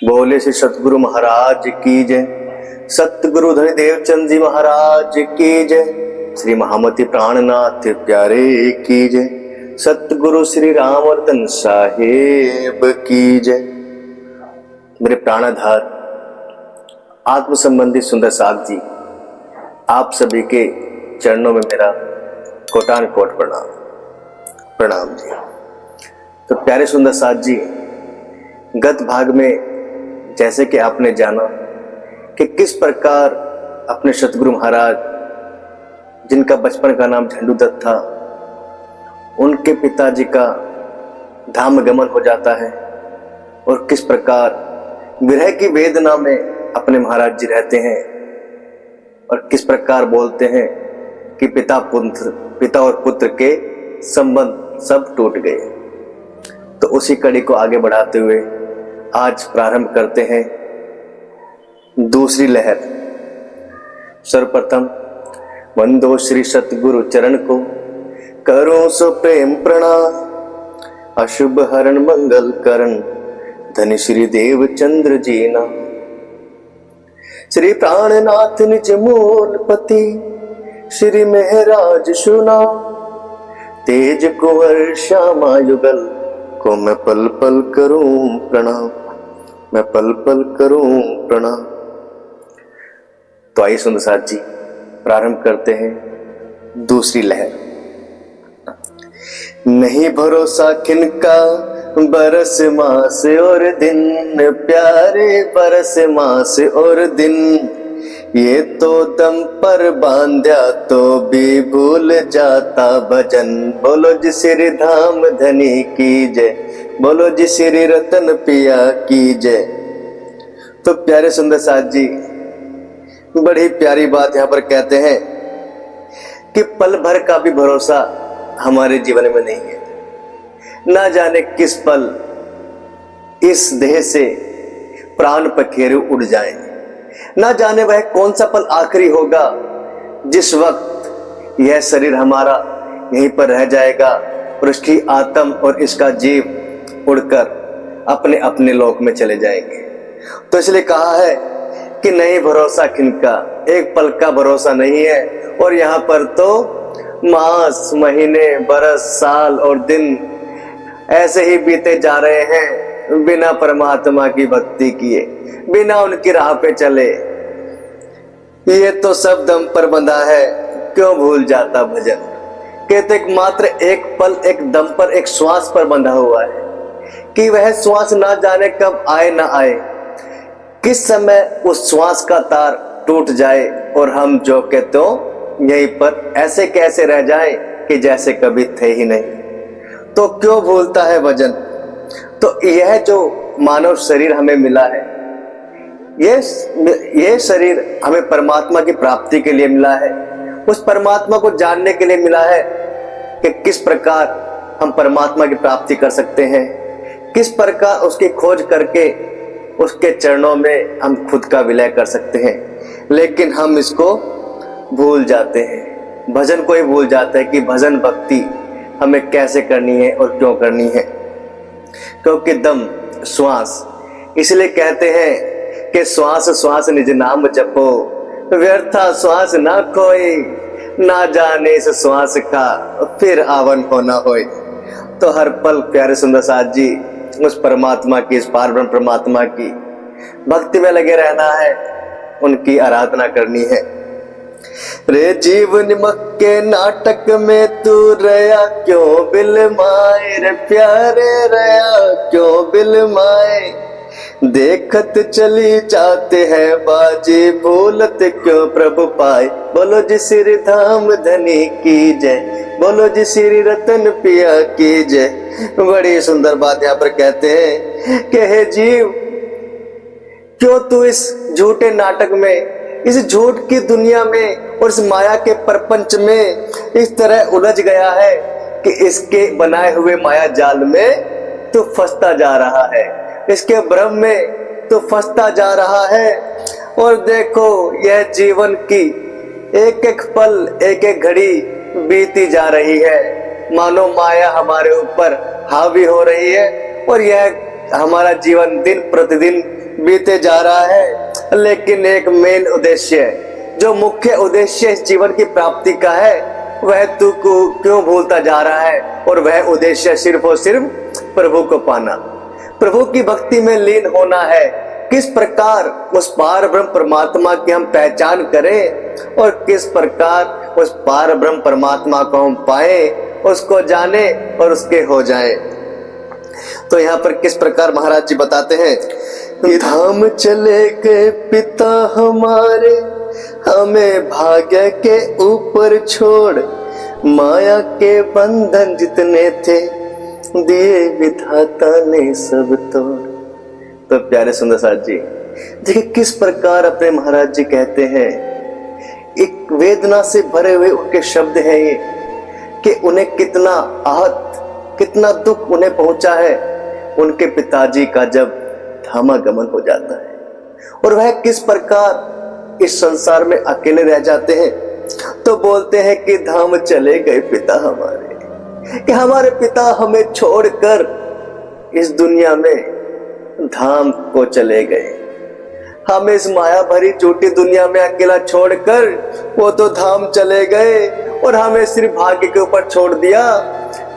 बोले श्री सतगुरु महाराज की जय। सतगुरु धनी देवचंद जी महाराज की जय। श्री महामती प्राणनाथ प्यारे की जय। सतगुरु श्री रामवर्धन साहेब की जय। मेरे प्राणाधार आत्म संबंधी सुंदर साथ जी, आप सभी के चरणों में मेरा कोटान कोट प्रणाम जी। तो प्यारे सुंदर साथ जी, गत भाग में जैसे कि आपने जाना कि किस प्रकार अपने सतगुरु महाराज, जिनका बचपन का नाम झंडू दत्त था, उनके पिताजी का धाम गमन हो जाता है और किस प्रकार विरह की वेदना में अपने महाराज जी रहते हैं और किस प्रकार बोलते हैं कि पिता और पुत्र के संबंध सब टूट गए। तो उसी कड़ी को आगे बढ़ाते हुए आज प्रारंभ करते हैं दूसरी लहर। सर्वप्रथम वंदो श्री सतगुरु चरण को, करो सो प्रेम प्रणाम। अशुभ हरण मंगल करण, धनी श्री देवचंद्र जी ना। श्री प्राणनाथ निज मूलपति, श्री महराज सुना। तेज कुंवर श्यामा युगल को मैं पल पल करूं प्रणाम, मैं पल पल करूं प्रणाम। तो आइए सुंदर साथ जी, प्रारंभ करते हैं दूसरी लहर। नहीं भरोसा किनका बरस मास और दिन, प्यारे बरस मास और दिन। ये तो दम पर बांध्या तो भी भूल जाता भजन। बोलो जी श्री धाम धनी की जय, बोलो जी श्री रतन पिया की जय। तो प्यारे सुंदर साथ जी, बड़ी प्यारी बात यहाँ पर कहते हैं कि पल भर का भी भरोसा हमारे जीवन में नहीं है। ना जाने किस पल इस देह से प्राण पखेरु उड़ जाए, ना जाने वह कौन सा पल आखिरी होगा जिस वक्त यह शरीर हमारा यहीं पर रह जाएगा और इसकी आत्म और इसका जीव उड़कर अपने अपने लोक में चले जाएंगे। तो इसलिए कहा है कि नहीं भरोसा किनका, एक पल का भरोसा नहीं है। और यहाँ पर तो मास, महीने, बरस, साल और दिन ऐसे ही बीते जा रहे हैं बिना परमात्मा की भक्ति किए, बिना उनकी राह पे चले। ये तो सब दम पर बंधा है, क्यों भूल जाता भजन। कहते मात्र एक पल, एक दम पर, एक श्वास पर बंधा हुआ है कि वह श्वास ना जाने कब आए ना आए, किस समय उस श्वास का तार टूट जाए और हम जो के तो यहीं पर ऐसे कैसे रह जाए कि जैसे कभी थे ही नहीं। तो क्यों भूलता है भजन। तो यह जो मानव शरीर हमें मिला है, ये शरीर हमें परमात्मा की प्राप्ति के लिए मिला है। उस परमात्मा को जानने के लिए मिला है कि किस प्रकार हम परमात्मा की प्राप्ति कर सकते हैं, किस प्रकार उसकी खोज करके उसके चरणों में हम खुद का विलय कर सकते हैं। लेकिन हम इसको भूल जाते हैं, भजन को ही भूल जाते हैं कि भजन भक्ति हमें कैसे करनी है और क्यों करनी है। क्योंकि दम, श्वास, इसलिए कहते हैं कि श्वास श्वास निज नाम जपो, व्यर्था श्वास ना खोए। ना जाने इस श्वास का फिर आवन होना होए। तो हर पल प्यारे सुंदर साथ जी उस परमात्मा की, इस पार ब्रह्म परमात्मा की भक्ति में लगे रहना है, उनकी आराधना करनी है। रे जीवन मक्के नाटक में तू रया क्यों बिलमाए, रे प्यारे रया क्यों बिलमाए। देखत चली जाते हैं बाजी, भूलत क्यों प्रभु पाए। बोलो जी श्री धाम धनी की जय, बोलो जी श्री रतन पिया की जय। बड़ी सुंदर बात यहाँ पर कहते हैं कि हे जीव, क्यों तू इस झूठे नाटक में, इस झूठ की दुनिया में और इस माया के प्रपंच में इस तरह उलझ गया है कि इसके बनाए हुए माया जाल में तू फंसता जा रहा है, इसके भ्रम में तो फंसता जा रहा है। और देखो यह जीवन की एक एक पल, एक एक घड़ी बीती जा रही है, मानो माया हमारे ऊपर हावी हो रही है और यह हमारा जीवन दिन प्रतिदिन बीते जा रहा है, लेकिन एक मेन उद्देश्य, जो मुख्य उद्देश्य इस जीवन की प्राप्ति का है, वह तू को क्यों भूलता जा रहा है। और वह उद्देश्य सिर्फ और सिर्फ प्रभु को पाना, प्रभु की भक्ति में लीन होना है। किस प्रकार उस पार ब्रह्म परमात्मा की हम पहचान करें और किस प्रकार उस पार ब्रह्म परमात्मा को हम पाए, उसको जाने और उसके हो जाए। तो यहाँ पर किस प्रकार महाराज जी बताते हैं कि धाम चले गए पिता हमारे, हमें भाग्य के ऊपर छोड़, माया के बंधन जितने थे दिए विधाता ने सब तोड़। तो प्यारे सुंदर साथ जी देखिए किस प्रकार अपने महाराज जी कहते हैं, एक वेदना से भरे हुए उनके शब्द हैं ये, कि उन्हें कितना आहत, कितना दुख उन्हें पहुंचा है उनके पिताजी का जब धामागमन हो जाता है, और वह किस प्रकार इस संसार में अकेले रह जाते हैं। तो बोलते हैं कि धाम चले गए पिता हमारे, कि हमारे पिता हमें छोड़कर इस दुनिया में धाम को चले गए। हम इस माया भरी झूठी दुनिया में अकेला छोड़कर वो तो धाम चले गए, और हमें सिर्फ भाग्य के ऊपर छोड़ दिया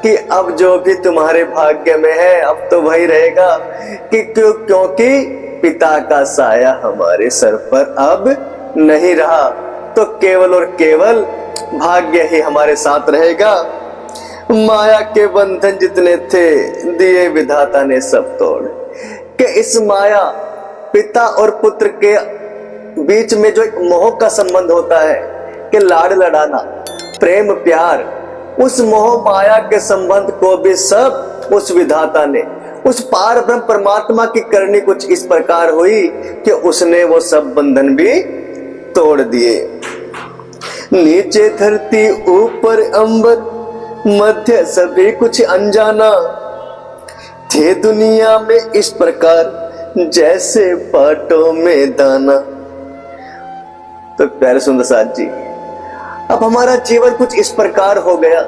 कि अब जो भी तुम्हारे भाग्य में है अब तो वही रहेगा, कि क्योंकि पिता का साया हमारे सर पर अब नहीं रहा, तो केवल और केवल भाग्य ही हमारे साथ रहेगा। माया के बंधन जितने थे दिए विधाता ने सब तोड़, कि इस माया पिता और पुत्र के बीच में जो एक मोह का संबंध होता है, कि लाड़ लड़ाना, प्रेम प्यार, उस मोह माया के संबंध को भी सब उस विधाता ने, उस पार ब्रह्म परमात्मा की करनी कुछ इस प्रकार हुई कि उसने वो सब बंधन भी तोड़ दिए। नीचे धरती ऊपर अंबर, मध्य सभी कुछ अनजाना, थे दुनिया में इस प्रकार जैसे पाटों में दाना। तो प्यारे सुंदर साथ जी, अब हमारा जीवन कुछ इस प्रकार हो गया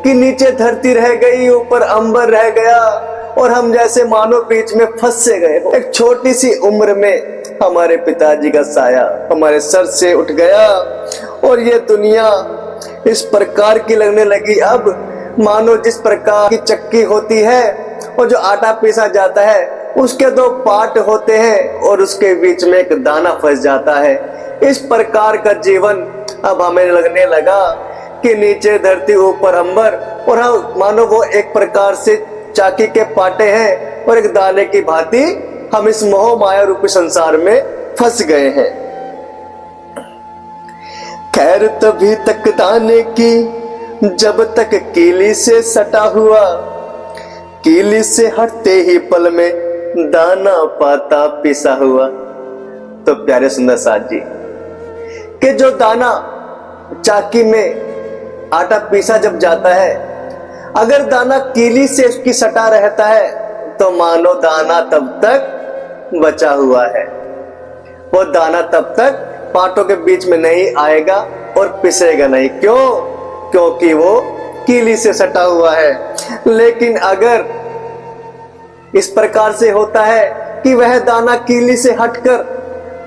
कि नीचे धरती रह गई, ऊपर अंबर रह गया, और हम जैसे मानो बीच में फंस से गए। एक छोटी सी उम्र में हमारे पिताजी का साया हमारे सर से उठ गया, और ये दुनिया इस प्रकार की लगने लगी अब मानो जिस प्रकार की चक्की होती है और जो आटा पीसा जाता है उसके दो पार्ट होते हैं और उसके बीच में एक दाना फंस जाता है। इस प्रकार का जीवन अब हमें लगने लगा कि नीचे धरती ऊपर अंबर, और हम मानो वो एक प्रकार से चाकी के पाटे हैं और एक दाने की भांति हम इस मोह माया रूपी संसार में फंस गए हैं। खैर तभी तक दाने की जब तक कीली से सटा हुआ, कीली से हटते ही पल में दाना पाता पिसा हुआ। तो प्यारे सुंदर साथ जी, कि जो दाना चाकी में आटा पीसा जब जाता है, अगर दाना कीली से उसकी सटा रहता है तो मानो दाना तब तक बचा हुआ है, वो दाना तब तक पाटों के बीच में नहीं आएगा और पिसेगा नहीं। क्यों? क्योंकि वो कीली से सटा हुआ है। लेकिन अगर इस प्रकार से होता है कि वह दाना कीली से हटकर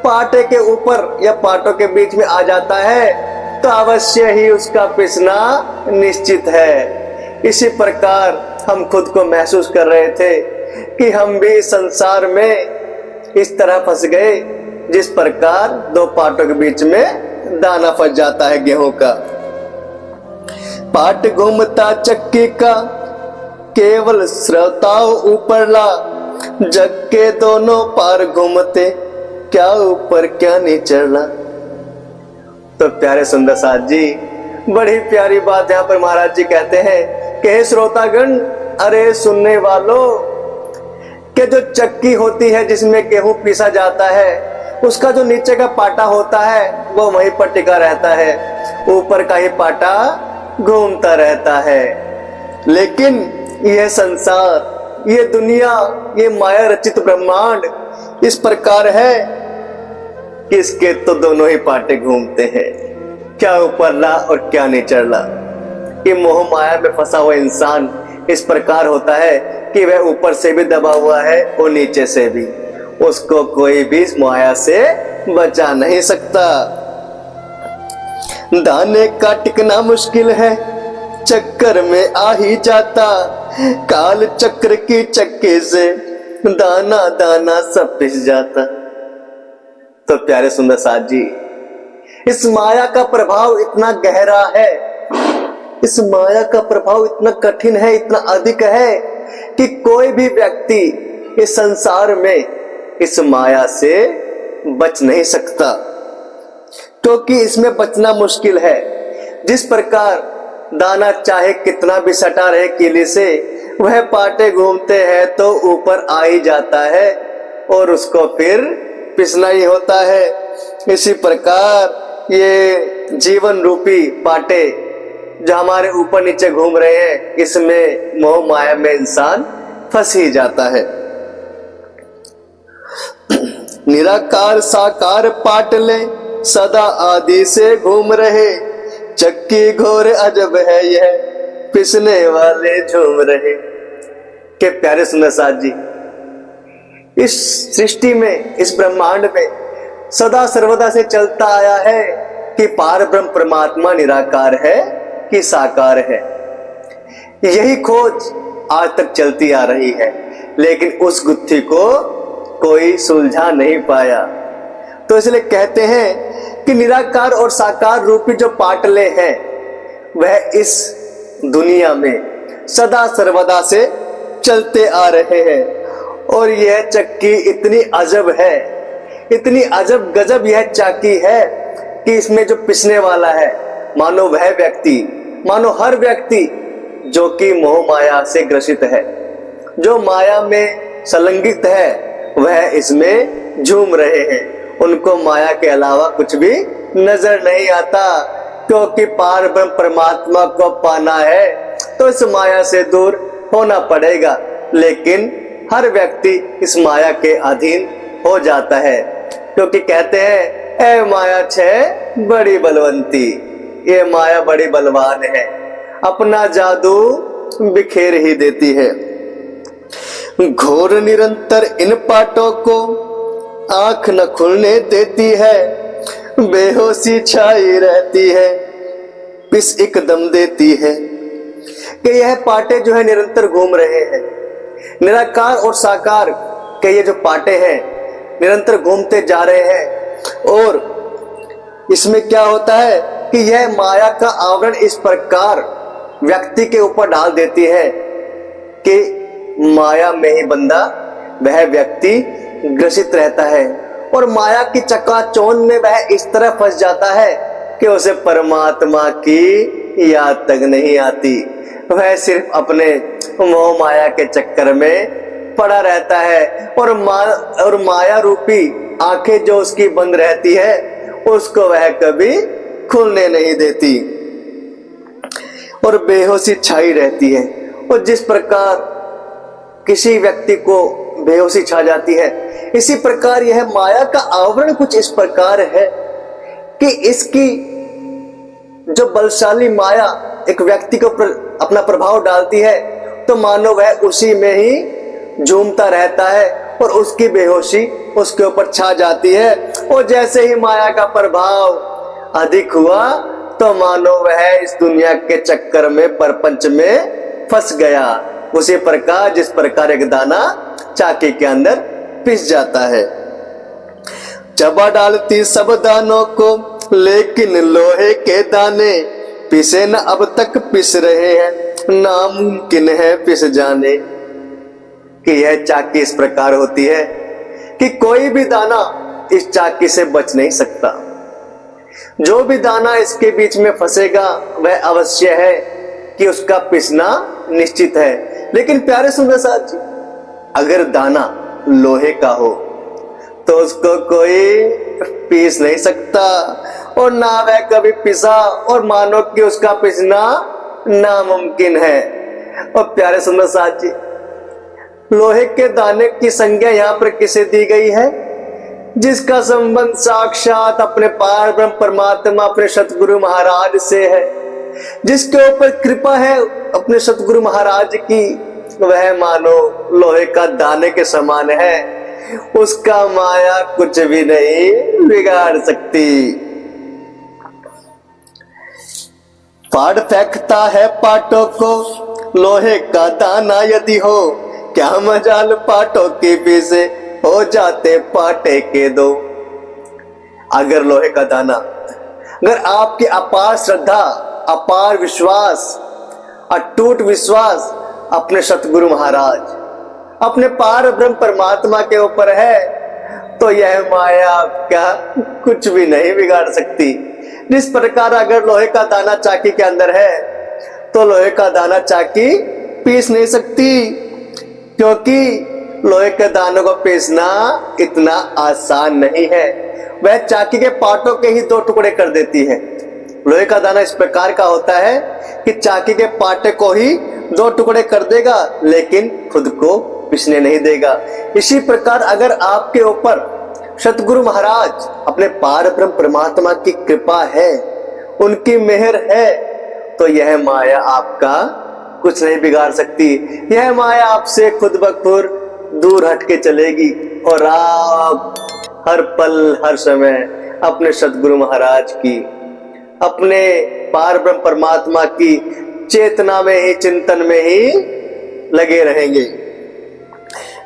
पाटे के ऊपर या पाटों के बीच में आ जाता है तो अवश्य ही उसका पिसना निश्चित है। इसी प्रकार हम खुद को महसूस कर रहे थे कि हम भी संसार में इस तरह फंस गए जिस प्रकार दो पाटों के बीच में दाना फंस जाता है गेहूं का। पाट घूमता चक्की का केवल श्रोताओं ऊपर ला, जग के दोनों पार घूमते क्या ऊपर क्या नीचला। तो प्यारे सुंदर साथ जी, बड़ी प्यारी बात यहाँ पर महाराज जी कहते हैं कि हे श्रोतागण, अरे सुनने वालों, कि जो चक्की होती है जिसमें गेहूं पीसा जाता है उसका जो नीचे का पाटा होता है वो वहीं पर टिका रहता है, ऊपर का ही पाटा घूमता रहता है। लेकिन यह संसार, ये दुनिया, ये माया रचित ब्रह्मांड इस प्रकार है कि इसके तो दोनों ही पाटे घूमते हैं, क्या ऊपरला और क्या निचरला। ये मोह माया में फंसा हुआ इंसान इस प्रकार होता है कि वह ऊपर से भी दबा हुआ है और नीचे से भी, उसको कोई भी इस माया से बचा नहीं सकता। दाने का टिकना मुश्किल है, चक्कर में आ ही जाता, काल चक्र की चक्के से दाना दाना सब पिस जाता। तो प्यारे सुंदर साथ जी, इस माया का प्रभाव इतना गहरा है, इस माया का प्रभाव इतना कठिन है, इतना अधिक है कि कोई भी व्यक्ति इस संसार में इस माया से बच नहीं सकता, क्योंकि इसमें बचना मुश्किल है। जिस प्रकार दाना चाहे कितना भी सटा रहे कीले से, वह पाटे घूमते हैं तो ऊपर आ ही जाता है और उसको फिर पिसना ही होता है। इसी प्रकार ये जीवन रूपी पाटे जो हमारे ऊपर नीचे घूम रहे हैं, इसमें मोह माया में इंसान फंस ही जाता है। निराकार साकार पाटले सदा आदि से घूम रहे, चक्की घोर अजब है यह पिसने वाले झूम रहे। के प्यारे सुंदर साथ जी, इस सृष्टि में, इस ब्रह्मांड में सदा सर्वदा से चलता आया है कि पार ब्रह्म परमात्मा निराकार है कि साकार है। यही खोज आज तक चलती आ रही है, लेकिन उस गुत्थी को कोई सुलझा नहीं पाया। तो इसलिए कहते हैं कि निराकार और साकार रूपी जो पाटले हैं, वह इस दुनिया में सदा सर्वदा से चलते आ रहे हैं। और यह चक्की इतनी अजब है, इतनी अजब गजब यह चाकी है कि इसमें जो पिसने वाला है, मानो वह व्यक्ति, मानो हर व्यक्ति जो कि मोह माया से ग्रसित है, जो माया में संलग्नित है, वह इसमें झूम रहे हैं। उनको माया के अलावा कुछ भी नजर नहीं आता, क्योंकि पार ब्रह्म परमात्मा को पाना है तो इस माया से दूर होना पड़ेगा। लेकिन हर व्यक्ति इस माया के अधीन हो जाता है, क्योंकि कहते हैं ए माया छे बड़ी बलवंती, ये माया बड़ी बलवान है, अपना जादू बिखेर ही देती है। घोर निरंतर इन पाटों को आंख न खुलने देती है, बेहोशी छाई रहती है, पिस एकदम देती है। कि यह पाटे जो है निरंतर घूम रहे हैं, निराकार और साकार के ये जो पाटे हैं निरंतर घूमते जा रहे हैं। और इसमें क्या होता है कि यह माया का आवरण इस प्रकार व्यक्ति के ऊपर डाल देती है कि माया में ही बंदा, वह व्यक्ति ग्रसित रहता है और माया की चकाचौंध में वह इस तरह फंस जाता है कि उसे परमात्मा की याद तक नहीं आती। वह सिर्फ अपने मोह माया के चक्कर में पड़ा रहता है और माया रूपी आंखें जो उसकी बंद रहती है, उसको वह कभी खुलने नहीं देती और बेहोशी छाई रहती है। और जिस प्रकार किसी व्यक्ति को बेहोशी छा जाती है, इसी प्रकार यह माया का आवरण कुछ इस प्रकार है कि इसकी जो बलशाली माया एक व्यक्ति के ऊपर अपना प्रभाव डालती है, तो मानो वह उसी में ही झूमता रहता है और उसकी बेहोशी उसके ऊपर छा जाती है। और जैसे ही माया का प्रभाव अधिक हुआ, तो मानो वह इस दुनिया के चक्कर में, परपंच में फंस गया। उसी प्रकार जिस प्रकार एक दाना चाकी के अंदर पिस जाता है। चबा डालती सब दानों को, लेकिन लोहे के दाने पिसे न अब तक पिस रहे हैं, नामुमकिन है पिस जाने। कि यह चाकी इस प्रकार होती है कि कोई भी दाना इस चाकी से बच नहीं सकता। जो भी दाना इसके बीच में फंसेगा, वह अवश्य है कि उसका पिसना निश्चित है। लेकिन प्यारे सुंदर साथ जी, अगर दाना लोहे का हो तो उसको कोई पीस नहीं सकता और ना वह कभी पिसा, और मानो कि उसका पिसना नामुमकिन है। और प्यारे सुंदर साथ जी, लोहे के दाने की संज्ञा यहाँ पर किसे दी गई है? जिसका संबंध साक्षात अपने पार ब्रह्म परमात्मा, अपने सतगुरु महाराज से है, जिसके ऊपर कृपा है अपने सतगुरु महाराज की, वह मानो लोहे का दाने के समान है, उसका माया कुछ भी नहीं बिगाड़ सकती। फाड़ फेंकता है पाटों को लोहे का दाना यदि हो, क्या मजाल पाटों के पीछे हो जाते पाटे के दो। अगर लोहे का दाना, अगर आपकी अपार श्रद्धा, अपार विश्वास, अटूट विश्वास अपने सतगुरु महाराज, अपने पार ब्रह्म परमात्मा के ऊपर है, तो यह माया आपका कुछ भी नहीं बिगाड़ सकती। जिस प्रकार अगर लोहे का दाना चाकी के अंदर है, तो लोहे का दाना चाकी पीस नहीं सकती, क्योंकि लोहे के दानों को पीसना इतना आसान नहीं है। वह चाकी के पाटों के ही दो टुकड़े कर देती है। लोहे का दाना इस प्रकार का होता है कि चाकी के पाटे को ही दो टुकड़े कर देगा, लेकिन खुद को पिसने नहीं देगा। इसी प्रकार अगर आपके ऊपर सतगुरु महाराज अपने पार ब्रह्म परमात्मा की कृपा है, उनकी मेहर है, तो यह माया आपका कुछ नहीं बिगाड़ सकती। यह माया आपसे खुद ब खुद दूर हट के चलेगी और आप हर पल हर समय अपने सतगुरु महाराज की, अपने पार ब्रह्म परमात्मा की चेतना में ही, चिंतन में ही लगे रहेंगे।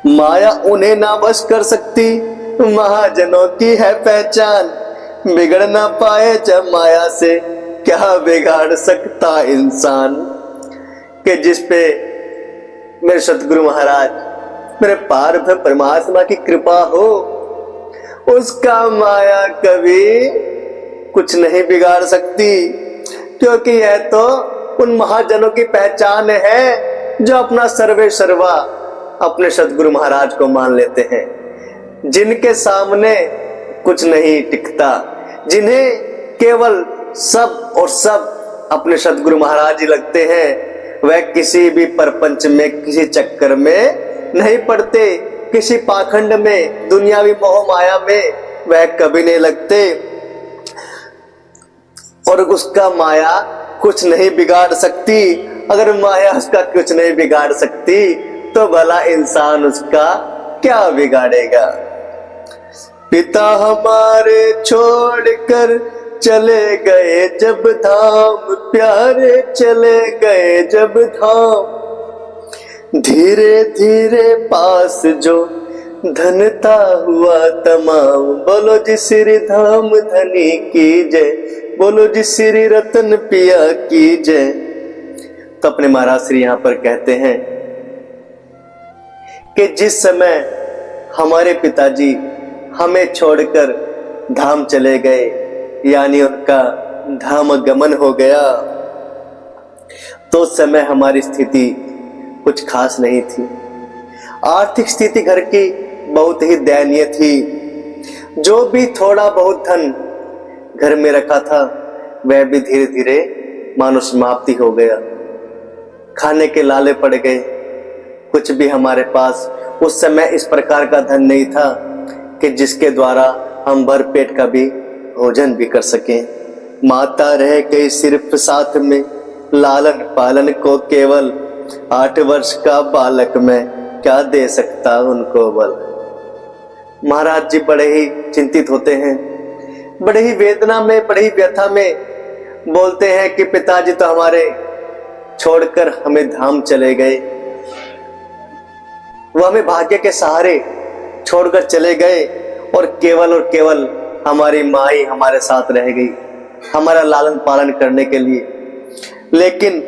माया उन्हें ना बस कर सकती, महाजनों की है पहचान, बिगड़ ना पाए जब माया से क्या बिगाड़ सकता इंसान। कि जिस पे मेरे सतगुरु महाराज, मेरे पार ब्रह्म परमात्मा की कृपा हो, उसका माया कभी कुछ नहीं बिगाड़ सकती, क्योंकि यह तो उन महाजनों की पहचान है जो अपना सर्वे सर्वा अपने सतगुरु महाराज को मान लेते हैं, जिनके सामने कुछ नहीं टिकता, जिन्हें केवल सब और सब अपने सतगुरु महाराज ही लगते हैं। वह किसी भी परपंच में, किसी चक्कर में नहीं पड़ते, किसी पाखंड में, दुनियावी मोह माया में वह कभी नहीं लगते, और उसका माया कुछ नहीं बिगाड़ सकती। अगर माया उसका कुछ नहीं बिगाड़ सकती, तो भला इंसान उसका क्या बिगाड़ेगा। पिता हमारे छोड़कर चले गए जब धाम, प्यारे चले गए जब धाम, धीरे धीरे पास जो धनता हुआ तमाम। बोलो जी श्री धाम धनी की जय, बोलो जी श्री रतन पिया की जय। तो अपने महाराज श्री यहाँ पर कहते हैं कि जिस समय हमारे पिताजी हमें छोड़कर धाम चले गए, यानी उनका धाम गमन हो गया, तो उस समय हमारी स्थिति कुछ खास नहीं थी। आर्थिक स्थिति घर की बहुत ही दयनीय थी। जो भी थोड़ा बहुत धन घर में रखा था, वह भी धीरे धीरे मानो समाप्ति हो गया। खाने के लाले पड़ गए। कुछ भी हमारे पास उस समय इस प्रकार का धन नहीं था कि जिसके द्वारा हम भर पेट का भी भोजन भी कर सकें। माता रह गई सिर्फ साथ में, लालन पालन को केवल 8 वर्ष का बालक मैं क्या दे सकता उनको बल। महाराज जी बड़े ही चिंतित होते हैं, बड़े ही वेदना में, बड़े ही व्यथा में बोलते हैं कि पिताजी तो हमारे छोड़कर हमें धाम चले गए, वो हमें भाग्य के सहारे छोड़कर चले गए, और केवल हमारी माँ ही हमारे साथ रह गई हमारा लालन पालन करने के लिए। लेकिन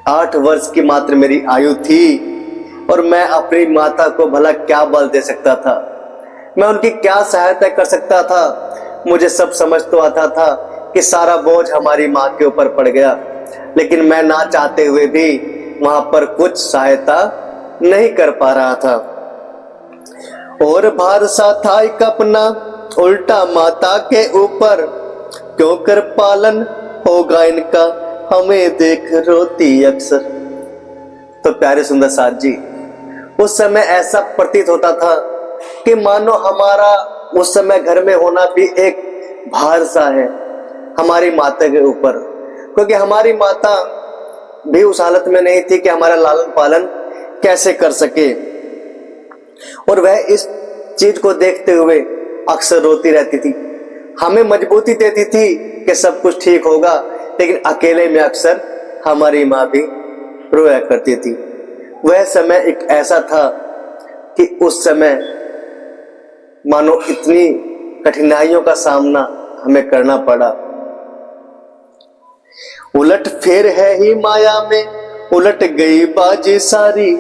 8 वर्ष की मात्र मेरी आयु थी और मैं अपनी माता को भला क्या बल दे सकता था, मैं उनकी क्या सहायता कर सकता था। मुझे सब समझ तो आता था कि सारा बोझ हमारी माँ के ऊपर पड़ गया, लेकिन मैं ना चाहते हुए भी वहां पर कुछ सहायता नहीं कर पा रहा था। और भार सा था एक अपना उल्टा माता के ऊपर, क्यों कर पालन होगा इनका, हमें देख रोती अक्सर। तो प्यारे सुंदर साथ जी, उस समय ऐसा प्रतीत होता था कि मानो हमारा उस समय घर में होना भी एक भार सा है हमारी माता के ऊपर, क्योंकि हमारी माता भी उस हालत में नहीं थी कि हमारा लालन पालन कैसे कर सके। और वह इस चीज को देखते हुए अक्सर रोती रहती थी, हमें मजबूती देती थी कि सब कुछ ठीक होगा, लेकिन अकेले में अक्सर हमारी माँ भी रोया करती थी। वह समय एक ऐसा था कि उस समय मानो इतनी कठिनाइयों का सामना हमें करना पड़ा। उलट फेर है ही माया में, उलट गई बाजी सारी,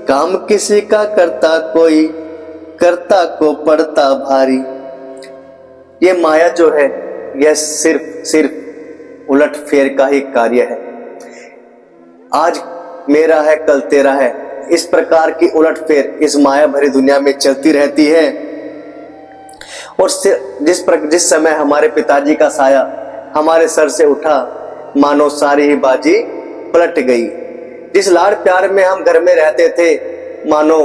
काम किसी का करता कोई, करता को पड़ता भारी। ये माया जो है यह सिर्फ उलट फेर का ही कार्य है। आज मेरा है कल तेरा है, इस प्रकार की उलट फेर इस माया भरी दुनिया में चलती रहती है। और जिस समय हमारे पिताजी का साया हमारे सर से उठा, मानो सारी ही बाजी पलट गई। जिस लाड़ प्यार में हम घर में रहते थे, मानो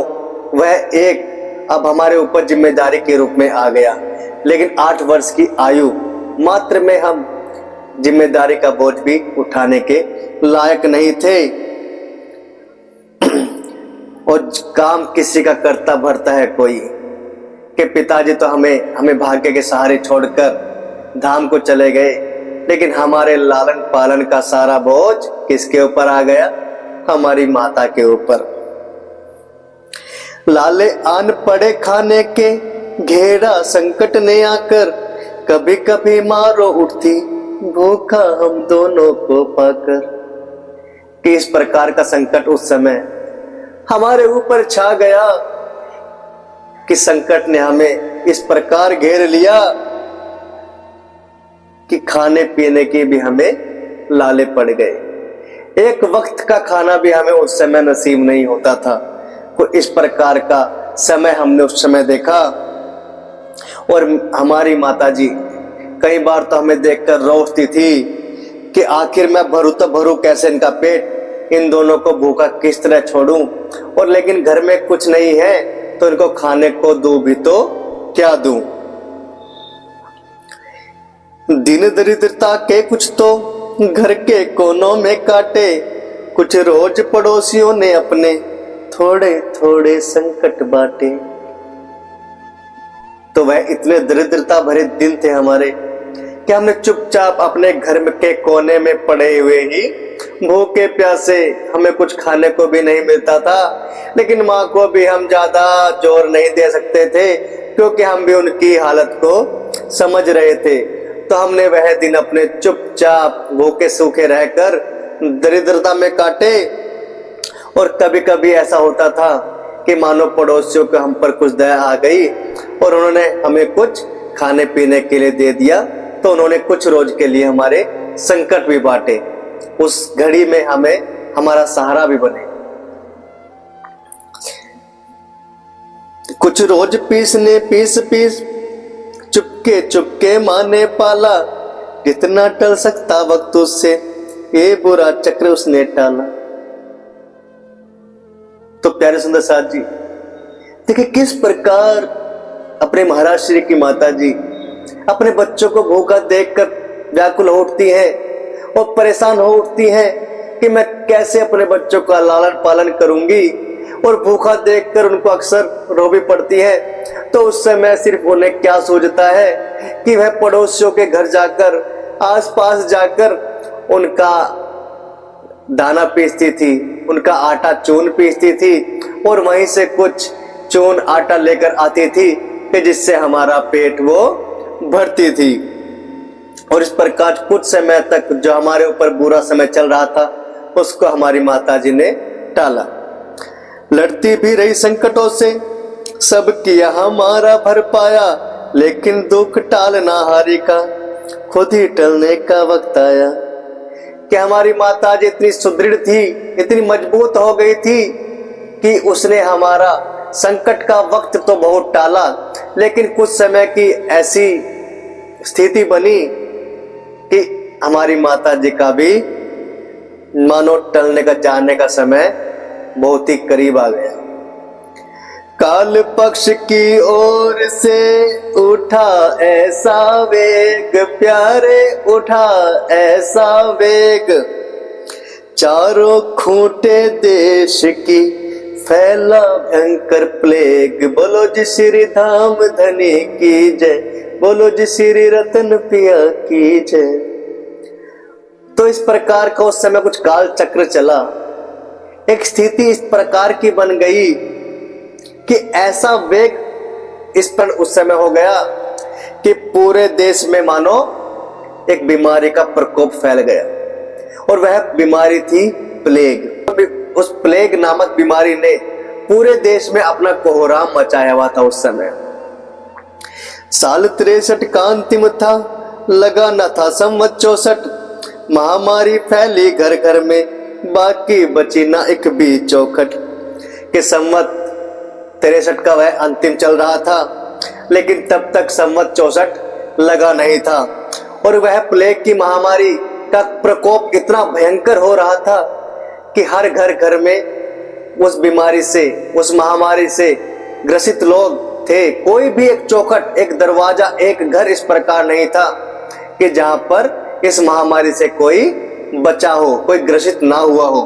वह एक अब हमारे ऊपर जिम्मेदारी के रूप में आ गया। लेकिन 8 वर्ष की आयु मात्र में हम जिम्मेदारी का बोझ भी उठाने के लायक नहीं थे। और काम किसी का करता भरता है कोई, कि पिताजी तो हमें भाग्य के सहारे छोड़कर धाम को चले गए, लेकिन हमारे लालन पालन का सारा बोझ किसके ऊपर आ गया, हमारी माता के ऊपर। लाले आन पड़े खाने के, घेरा संकट ने आकर, कभी कभी मारो उठती भूखा हम दोनों को पाकर। कि इस प्रकार का संकट उस समय हमारे ऊपर छा गया कि संकट ने हमें इस प्रकार घेर लिया कि खाने पीने के भी हमें लाले पड़ गए। एक वक्त का खाना भी हमें उस समय नसीब नहीं होता था। तो इस प्रकार का समय हमने उस समय देखा। और हमारी माताजी कई बार तो हमें देखकर रोती थी कि आखिर मैं भरूं तो भरूं कैसे इनका पेट, इन दोनों को भूखा किस तरह छोड़ूं। और लेकिन घर में कुछ नहीं है तो इनको खाने को दूं भी तो क्या दूं। दिन दरिद्रता के कुछ तो घर के कोनों में काटे, कुछ रोज पड़ोसियों ने अपने थोड़े थोड़े संकट बांटे। तो वह इतने दरिद्रता भरे दिन थे हमारे कि हमने चुपचाप अपने घर के कोने में पड़े हुए ही भूखे प्यासे, हमें कुछ खाने को भी नहीं मिलता था, लेकिन माँ को भी हम ज्यादा जोर नहीं दे सकते थे क्योंकि हम भी उनकी हालत को समझ रहे थे। तो हमने वह दिन अपने चुपचाप भूखे सूखे रहकर दरिद्रता में काटे। और कभी कभी ऐसा होता था कि मानो पड़ोसियों को हम पर कुछ दया आ गई और उन्होंने हमें कुछ खाने पीने के लिए दे दिया, तो उन्होंने कुछ रोज के लिए हमारे संकट भी बांटे, उस घड़ी में हमें हमारा सहारा भी बने। कुछ रोज पीसने पीस चुपके चुपके माने पाला, जितना टल सकता वक्त उससे ये बुरा चक्र उसने टाला। तो प्यारे सुंदर साथ जी देखिए किस प्रकार अपने महाराज श्री की माता जी अपने बच्चों को भूखा देखकर व्याकुल हो उठती है और परेशान हो उठती है कि मैं कैसे अपने बच्चों का लालन पालन करूंगी। और भूखा देखकर उनको अक्सर रो भी पड़ती है। तो उस समय सिर्फ उन्हें क्या सोचता है कि वह पड़ोसियों के घर जाकर, आसपास जाकर उनका दाना पीसती थी, उनका आटा चून पीसती थी और वहीं से कुछ चून आटा लेकर आती थी कि जिससे हमारा पेट वो भरती थी। और इस प्रकार कुछ समय तक जो हमारे ऊपर बुरा समय चल रहा था उसको हमारी माताजी ने टाला। लड़ती भी रही संकटों से, सब किया हमारा भर पाया, लेकिन दुख टालना हारी का खुद ही टलने का वक्त आया। कि हमारी माताजी इतनी सुदृढ़ थी, इतनी मजबूत हो गई थी कि उसने हमारा संकट का वक्त तो बहुत टाला, लेकिन कुछ समय की ऐसी स्थिति बनी कि हमारी माताजी का भी मानो टलने का, जाने का समय बहुत ही करीब आ गया। काल पक्ष की ओर से उठा ऐसा वेग, प्यारे उठा ऐसा वेग, चारों खूंटे देश की फैला भयंकर प्लेग। बोलो जी श्री धाम धनी की जय, बोलो जी श्री रतन पिया की जय। तो इस प्रकार का उस समय कुछ काल चक्र चला, एक स्थिति इस प्रकार की बन गई कि ऐसा वेग इस पर उस समय हो गया कि पूरे देश में मानो एक बीमारी का प्रकोप फैल गया, और वह बीमारी थी प्लेग। उस प्लेग नामक बीमारी ने पूरे देश में अपना कोहराम मचाया हुआ था उस समय। साल 63 का अंतिम था, लगा न था संवत 64, महामारी फैली घर घर में, बाकी बची ना एक भी चौखट। कि संवत 63 का वह अंतिम चल रहा था, लेकिन तब तक संवत 64 लगा नहीं था, और वह प्लेग की महामारी का प्रकोप इतना भयंकर हो रहा था कि हर घर घर में उस बीमारी से, उस महामारी से ग्रसित लोग थे। कोई भी एक चौखट, एक दरवाजा, एक घर इस प्रकार नहीं था कि जहां पर इस महामारी से कोई बचा हो, कोई ग्रसित ना हुआ हो।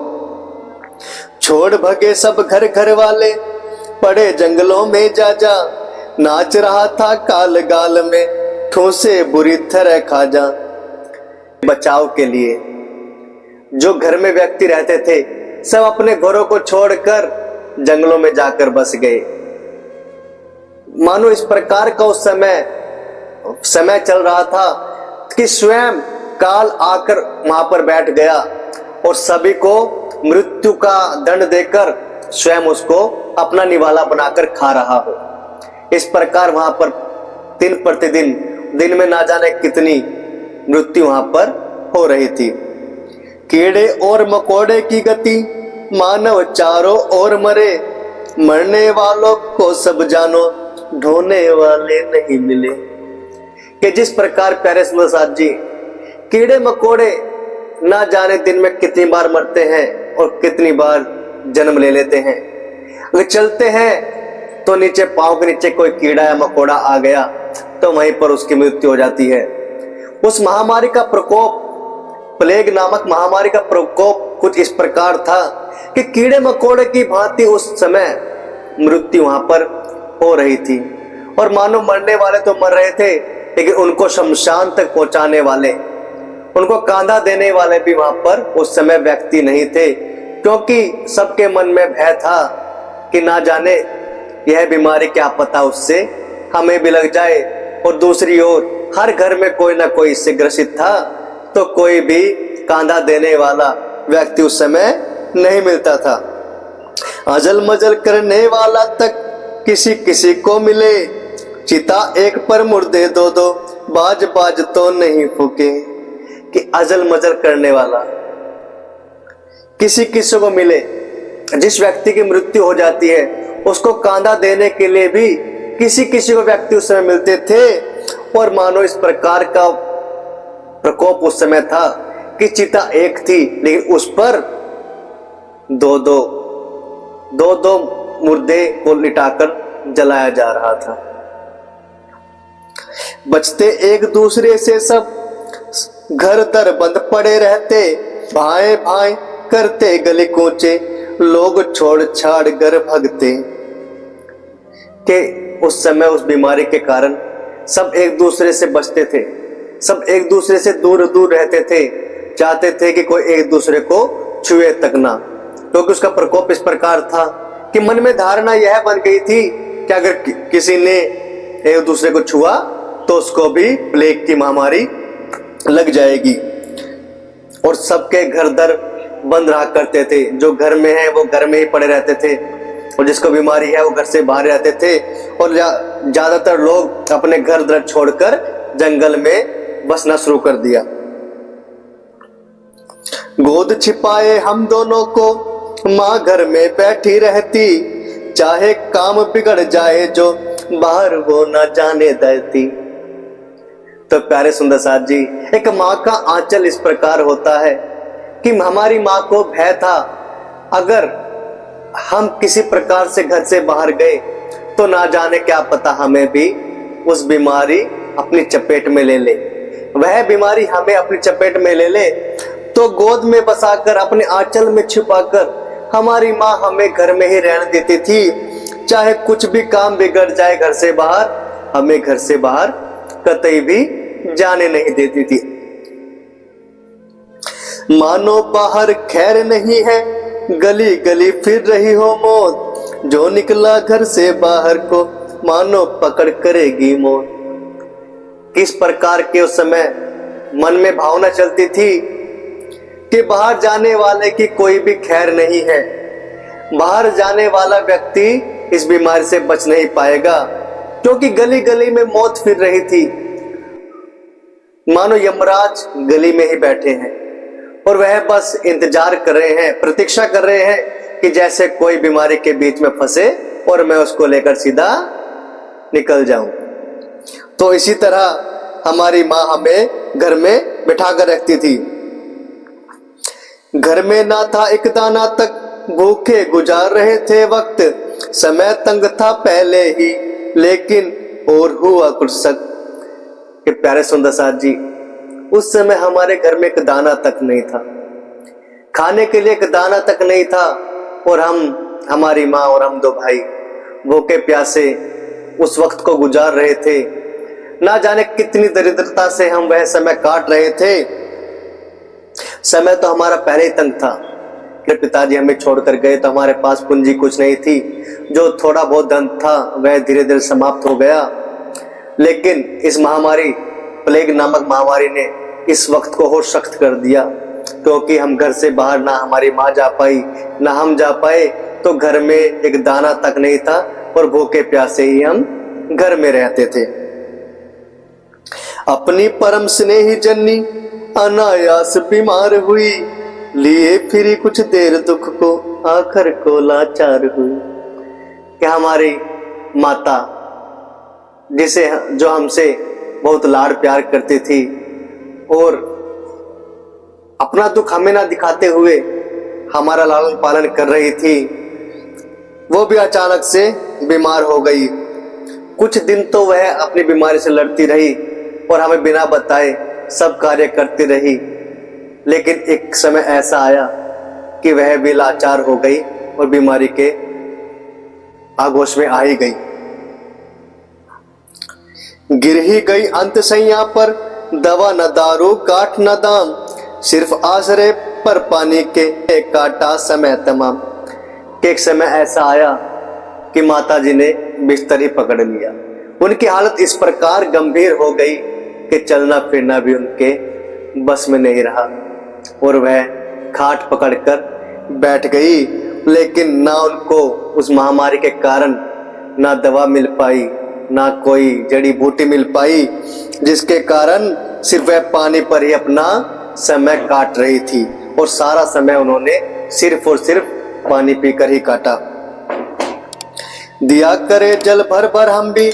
छोड़ भगे सब घर घर वाले, पड़े जंगलों में जा जा, नाच रहा था काल गाल में, ठूसे बुरी तरह खा जा। बचाव के लिए जो घर में व्यक्ति रहते थे, सब अपने घरों को छोड़कर जंगलों में जाकर बस गए। मानो इस प्रकार का उस समय चल रहा था कि स्वयं काल आकर वहां पर बैठ गया और सभी को मृत्यु का दंड देकर स्वयं उसको अपना निवाला बनाकर खा रहा हो। इस प्रकार वहां पर दिन प्रतिदिन, दिन में ना जाने कितनी मृत्यु वहां पर हो रही थी। कीड़े और मकोड़े की गति, मानव चारों ओर मरे, मरने वालों को सब जानो, ढोने वाले नहीं मिले। कि जिस प्रकार प्यारे सुंदर जी, कीड़े मकोड़े ना जाने दिन में कितनी बार मरते हैं और कितनी बार जन्म ले लेते हैं। अगर चलते हैं तो नीचे, पांव के नीचे कोई कीड़ा या मकोड़ा आ गया तो वहीं पर उसकी मृत्यु हो जाती है। उस महामारी का प्रकोप, प्लेग नामक महामारी का प्रकोप कुछ इस प्रकार था कि कीड़े मकोड़े की भांति उस समय मृत्यु वहां पर हो रही थी, और मानो मरने वाले तो मर रहे थे, लेकिन उनको शमशान तक पहुंचाने वाले, उनको कांधा देने वाले भी वहां पर उस समय व्यक्ति नहीं थे, क्योंकि सबके मन में भय था कि ना जाने यह बीमारी क्या पता उससे हमें भी लग जाए। और दूसरी ओर हर घर में कोई ना कोई इससे ग्रसित था, तो कोई भी कांधा देने वाला व्यक्ति उस समय नहीं मिलता था। अजल मजल करने वाला तक किसी किसी को मिले, चिता एक पर मुर्दे दो दो, बाज बाज तो नहीं फूके। कि अजल मजल करने वाला किसी किसी को मिले, जिस व्यक्ति की मृत्यु हो जाती है उसको कांधा देने के लिए भी किसी किसी को व्यक्ति उस समय मिलते थे। और मानो इस प्रकार का प्रकोप उस समय था कि चिता एक थी, लेकिन उस पर दो दो मुर्दे को लिटाकर जलाया जा रहा था। बचते एक दूसरे से सब, घर दर बंद पड़े रहते, भाई भाई करते गले कूचे, लोग छोड़ छाड़ घर भगते। के उस समय उस बीमारी के कारण सब एक दूसरे से बचते थे, सब एक दूसरे से दूर दूर रहते थे, चाहते थे कि कोई एक दूसरे को छुए तक ना, क्योंकि उसका प्रकोप इस प्रकार था कि मन में धारणा यह बन गई थी कि अगर किसी ने एक दूसरे को छुआ तो उसको भी प्लेग की महामारी लग जाएगी। और सबके घर दर बंद रहा करते थे। जो घर में है वो घर में ही पड़े रहते थे, और जिसको बीमारी है वो घर से बाहर रहते थे। और ज्यादातर लोग अपने घर दर छोड़कर जंगल में बसना शुरू कर दिया। गोद छिपाए हम दोनों को माँ घर में बैठी रहती, चाहे काम बिगड़ जाए जो बाहर वो न जाने देती। तो प्यारे सुंदर साथ जी, एक माँ का आंचल इस प्रकार होता है कि हमारी माँ को भय था, अगर हम किसी प्रकार से घर से बाहर गए तो ना जाने क्या पता हमें भी उस बीमारी अपनी चपेट में ले ले। वह बीमारी हमें अपनी चपेट में ले ले तो गोद में बसाकर, अपने आंचल में छिपाकर हमारी माँ हमें घर में ही रहने देती थी। चाहे कुछ भी काम बिगड़ जाए घर से बाहर, हमें घर से बाहर कतई भी जाने नहीं देती थी। मानो बाहर खैर नहीं है, गली गली फिर रही हो मौत, जो निकला घर से बाहर को मानो पकड़ करेगी मौत। किस प्रकार के उस समय मन में भावना चलती थी कि बाहर जाने वाले की कोई भी खैर नहीं है, बाहर जाने वाला व्यक्ति इस बीमारी से बच नहीं पाएगा, क्योंकि गली गली में मौत फिर रही थी। मानो यमराज गली में ही बैठे हैं और वह बस इंतजार कर रहे हैं, प्रतीक्षा कर रहे हैं कि जैसे कोई बीमारी के बीच में फंसे और मैं उसको लेकर सीधा निकल जाऊं। तो इसी तरह हमारी माँ हमें घर में बिठा कर रखती थी। घर में ना था एक दाना तक, भूखे गुजार रहे थे वक्त, समय तंग था पहले ही लेकिन और हुआ कुछ सख्त। कि प्यारे सुंदर साथ जी, उस समय हमारे घर में एक दाना तक नहीं था, खाने के लिए एक दाना तक नहीं था, और हमारी माँ और हम दो भाई भूखे प्यासे उस वक्त को गुजार रहे थे। ना जाने कितनी दरिद्रता से हम वह समय काट रहे थे। समय तो हमारा पहले ही तंग था कि पिताजी हमें छोड़कर गए तो हमारे पास पूंजी कुछ नहीं थी, जो थोड़ा बहुत धन था वह धीरे धीरे समाप्त हो गया। लेकिन इस महामारी, प्लेग नामक महामारी ने इस वक्त को और सख्त कर दिया, क्योंकि हम घर से बाहर ना हमारी माँ जा पाई ना हम जा पाए, तो घर में एक दाना तक नहीं था और भूखे प्यासे ही हम घर में रहते थे। अपनी परम स्नेही जन्नी अनायास बीमार हुई, लिए फिरी कुछ देर दुख को आखिर को लाचार हुई। क्या हमारी माता, जिसे जो हमसे बहुत लाड़ प्यार करती थी और अपना दुख हमें ना दिखाते हुए हमारा लालन पालन कर रही थी, वो भी अचानक से बीमार हो गई। कुछ दिन तो वह अपनी बीमारी से लड़ती रही और हमें बिना बताए सब कार्य करती रही, लेकिन एक समय ऐसा आया कि वह भी लाचार हो गई और बीमारी के आगोश में आ ही गई। गिर ही गई अंत सैया पर, दवा न दारू काट न दाम, सिर्फ आसरे पर पानी के काटा समय तमाम। एक समय ऐसा आया कि माताजी ने बिस्तर ही पकड़ लिया। उनकी हालत इस प्रकार गंभीर हो गई कि चलना फिरना भी उनके बस में नहीं रहा और वह खाट पकड़कर बैठ गई। लेकिन ना उनको उस महामारी के कारण ना दवा मिल पाई, ना कोई जड़ी बूटी मिल पाई, जिसके कारण सिर्फ वह पानी पर ही अपना समय काट रही थी, और सारा समय उन्होंने सिर्फ और सिर्फ पानी पीकर ही काटा। दिया करे जल भर भर हम भी,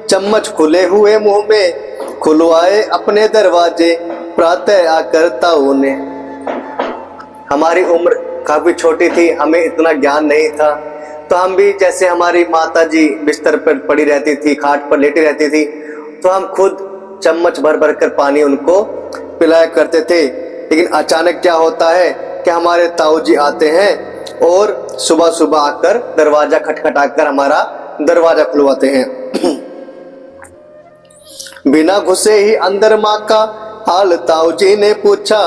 चम्मच खुले हुए मुंह में, खुलवाए अपने दरवाजे प्रातः आकर ताऊ ने। हमारी उम्र काफी छोटी थी, हमें इतना ज्ञान नहीं था, तो हम भी जैसे हमारी माता जी बिस्तर पर पड़ी रहती थी, खाट पर लेटी रहती थी, तो हम खुद चम्मच भर भर कर पानी उनको पिलाया करते थे। लेकिन अचानक क्या होता है कि हमारे ताऊ जी आते हैं और सुबह सुबह आकर दरवाजा खटखटाकर हमारा दरवाजा खुलवाते हैं। बिना घुसे ही अंदर माँ का हाल ताऊ जी ने पूछा,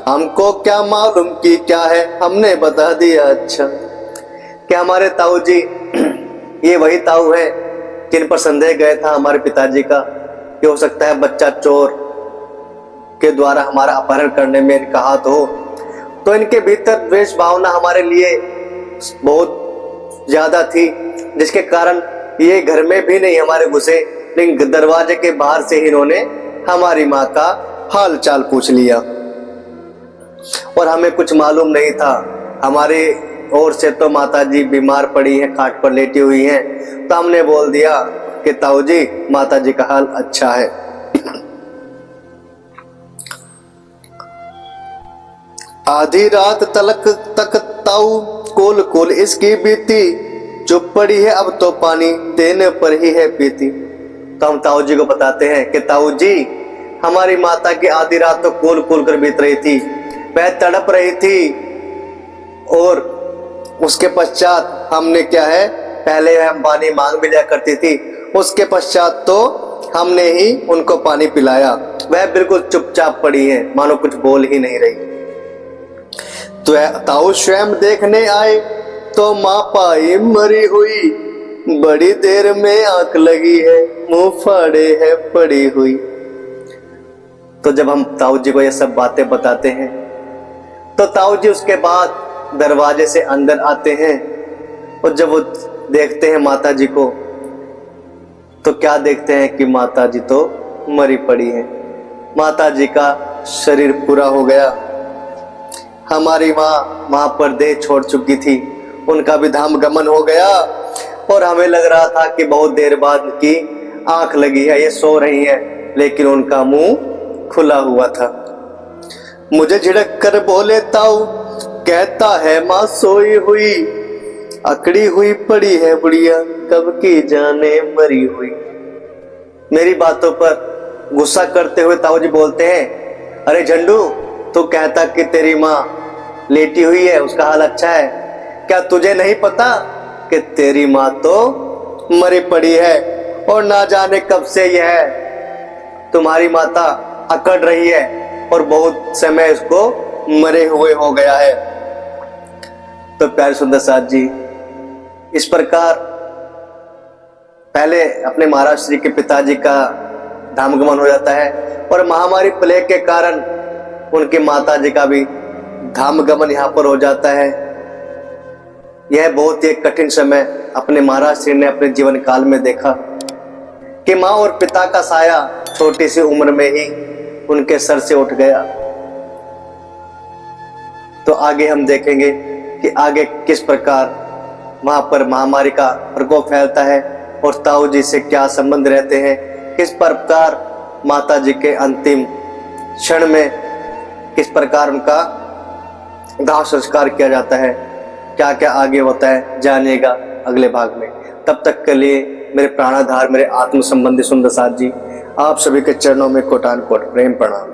हमको क्या मालूम कि क्या है, हमने बता दिया अच्छा। कि हमारे ताऊ जी ये वही ताऊ है जिन पर संदेह गया था हमारे पिताजी का कि हो सकता है बच्चा चोर के द्वारा हमारा अपहरण करने में इनका हाथ हो। तो इनके भीतर द्वेष भावना हमारे लिए बहुत ज्यादा थी, जिसके कारण ये घर में भी नहीं हमारे घुसे, लेकिन दरवाजे के बाहर से ही इन्होंने हमारी माँ का हाल चाल पूछ लिया। और हमें कुछ मालूम नहीं था, हमारे ओर से तो माता जी बीमार पड़ी हैं, खाट पर लेटी हुई हैं, तो हमने बोल दिया कि ताऊ जी माता जी का हाल अच्छा है। आधी रात तक ताऊ कोल कोल इसकी बीती, चुप पड़ी है अब तो पानी देने पर ही है पीती। तो हम ताऊ जी को बताते हैं कि ताऊ जी हमारी माता की आधी रात तो कोल कोल कर बीत रही थी, वह तड़प रही थी, और उसके पश्चात हमने क्या है, पहले हम पानी मांग भी लिया करती थी, उसके पश्चात तो हमने ही उनको पानी पिलाया। वह बिल्कुल चुपचाप पड़ी है, मानो कुछ बोल ही नहीं रही। तो ताऊ स्वयं देखने आए तो माँ पाई मरी हुई, बड़ी देर में आंख लगी है, मुंह फाड़े है पड़ी हुई। तो जब हम ताऊ जी को ये सब बातें बताते हैं तो ताऊ जी उसके बाद दरवाजे से अंदर आते हैं, और जब वो देखते हैं माता जी को तो क्या देखते हैं कि माता जी तो मरी पड़ी हैं। माता जी का शरीर पूरा हो गया। हमारी माँ वहां पर देह छोड़ चुकी थी, उनका भी धाम गमन हो गया, और हमें लग रहा था कि बहुत देर बाद की आंख लगी है, ये सो रही है, लेकिन उनका मुंह खुला हुआ था। मुझे झिड़क कर बोले ताऊ, कहता है माँ सोई हुई, अकड़ी हुई पड़ी है बुढ़िया, कब की जाने मरी हुई। मेरी बातों पर गुस्सा करते हुए ताऊ जी बोलते हैं, अरे झंडू तू कहता कि तेरी माँ लेटी हुई है, उसका हाल अच्छा है, क्या तुझे नहीं पता कि तेरी माँ तो मरी पड़ी है, और ना जाने कब से यह तुम्हारी माता अकड़ रही है, और बहुत समय इसको मरे हुए हो गया है। तो प्यारे सुंदर साथ जी, इस प्रकार पहले अपने महाराज श्री के पिताजी का धामगमन हो जाता है, और महामारी प्लेग के कारण उनके माता जी का भी धामगमन यहाँ पर हो जाता है। यह बहुत ही कठिन समय अपने महाराज श्री ने अपने जीवन काल में देखा कि माँ और पिता का साया छोटी सी उम्र में ही उनके सर से उठ गया। तो आगे हम देखेंगे कि आगे किस प्रकार वहां पर महामारी का प्रकोप फैलता है, और ताऊ जी से क्या संबंध रहते हैं, किस प्रकार माता जी के अंतिम क्षण में किस प्रकार उनका दाह संस्कार किया जाता है, क्या क्या आगे होता है, जानिएगा अगले भाग में। तब तक के लिए मेरे प्राणाधार, मेरे आत्म संबंधी सुंदर साथ जी, आप सभी के चरणों में कोटान कोट प्रेम प्रणाम।